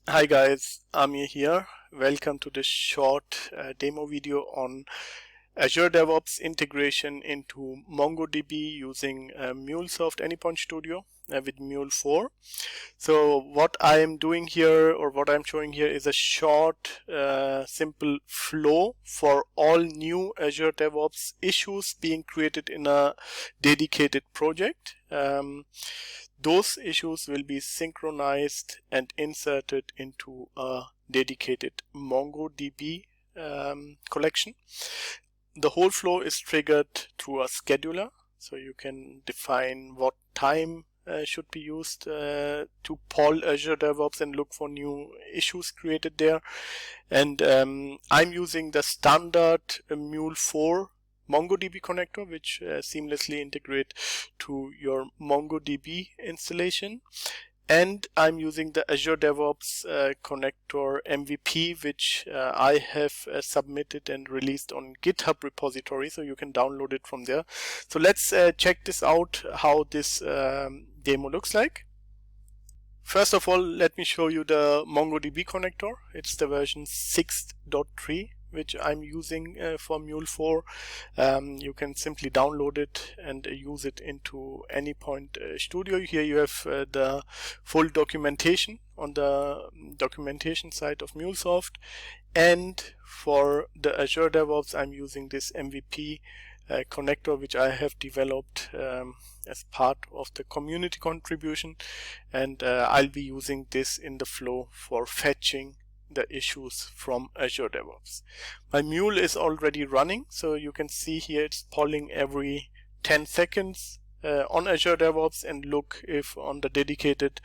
Hi guys, Amir here. Welcome to this short demo video on Azure DevOps integration into MongoDB using MuleSoft Anypoint Studio with Mule 4. So what I am doing here, or what I'm showing here, is a short simple flow for all new Azure DevOps issues being created in a dedicated project. Those issues will be synchronized and inserted into a dedicated MongoDB collection. The whole flow is triggered through a scheduler, so you can define what time should be used to poll Azure DevOps and look for new issues created there. And I'm using the standard Mule 4 MongoDB connector, which seamlessly integrate to your MongoDB installation. And I'm using the Azure DevOps connector MVP, which I have submitted and released on GitHub repository, so you can download it from there. So let's check this out, how this demo looks like. First of all, let me show you the MongoDB connector. It's the version 6.3. which I'm using for Mule 4. You can simply download it and use it into Anypoint Studio. Here you have the full documentation on the documentation side of MuleSoft. And for the Azure DevOps, I'm using this MVP connector, which I have developed as part of the community contribution. And I'll be using this in the flow for fetching the issues from Azure DevOps. My Mule is already running, so you can see here it's polling every 10 seconds on Azure DevOps and look if on the dedicated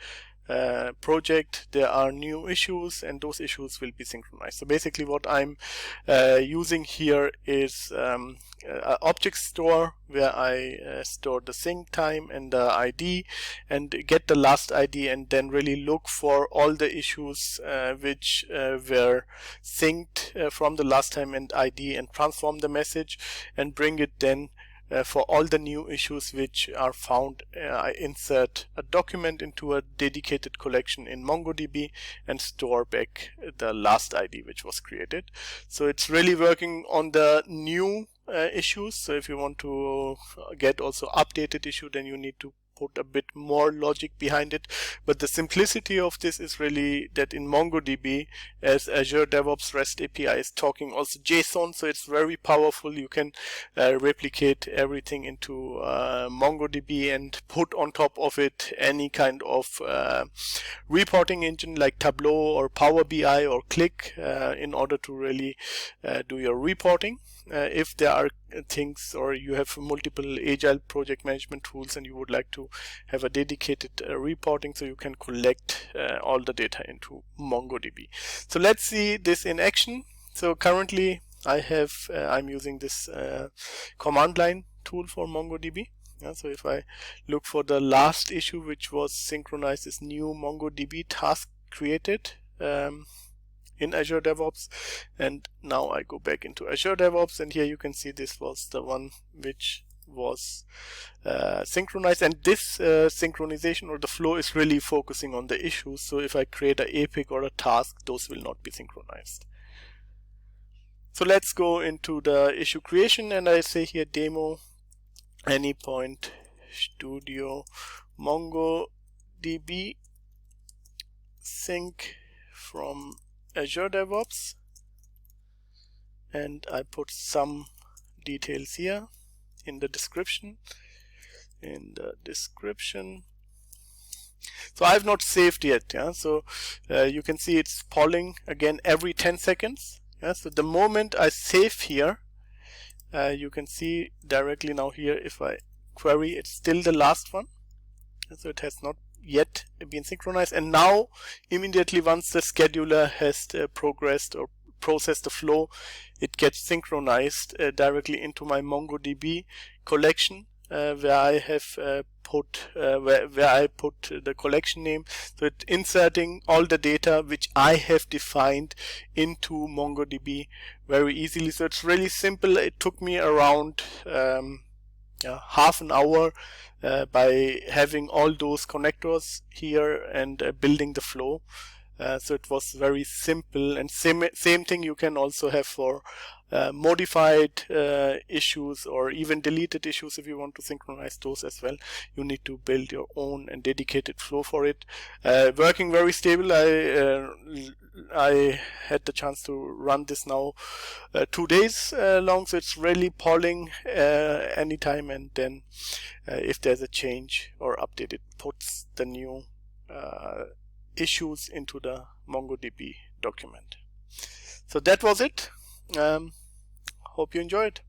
project there are new issues, and those issues will be synchronized. So basically what I'm using here is an object store where I store the sync time and the ID and get the last ID, and then really look for all the issues which were synced from the last time and ID, and transform the message and bring it then for all the new issues which are found. I insert a document into a dedicated collection in MongoDB and store back the last ID which was created. So it's really working on the new issues. So if you want to get also updated issue, then you need to put a bit more logic behind it. But the simplicity of this is really that in MongoDB, as Azure DevOps REST API is talking also JSON, so it's very powerful. You can replicate everything into MongoDB and put on top of it any kind of reporting engine like Tableau or Power BI or Click in order to really do your reporting. If there are things, or you have multiple agile project management tools and you would like to have a dedicated reporting, so you can collect all the data into MongoDB. So let's see this in action. So currently I'm using this command line tool for MongoDB. So if I look for the last issue which was synchronized, this new MongoDB task created in Azure DevOps, and now I go back into Azure DevOps, and here you can see this was the one which was synchronized, and this synchronization or the flow is really focusing on the issues. So if I create an epic or a task, those will not be synchronized. So let's go into the issue creation, and I say here demo Anypoint Studio MongoDB sync from Azure DevOps, and I put some details here in the description. So I have not saved yet. So you can see it's polling again every 10 seconds. So the moment I save here, you can see directly now here, if I query, it's still the last one. So it has not yet been synchronized, and now immediately once the scheduler has progressed or processed the flow, it gets synchronized directly into my MongoDB collection where I have put the collection name. So it's inserting all the data which I have defined into MongoDB very easily. So it's really simple. It took me around half an hour by having all those connectors here and building the flow. So it was very simple, and same thing you can also have for modified issues or even deleted issues. If you want to synchronize those as well, you need to build your own and dedicated flow for it. Working very stable. I had the chance to run this now 2 days long, so it's really polling anytime, and then if there's a change or update, it puts the new issues into the MongoDB document. So that was it. Hope you enjoyed.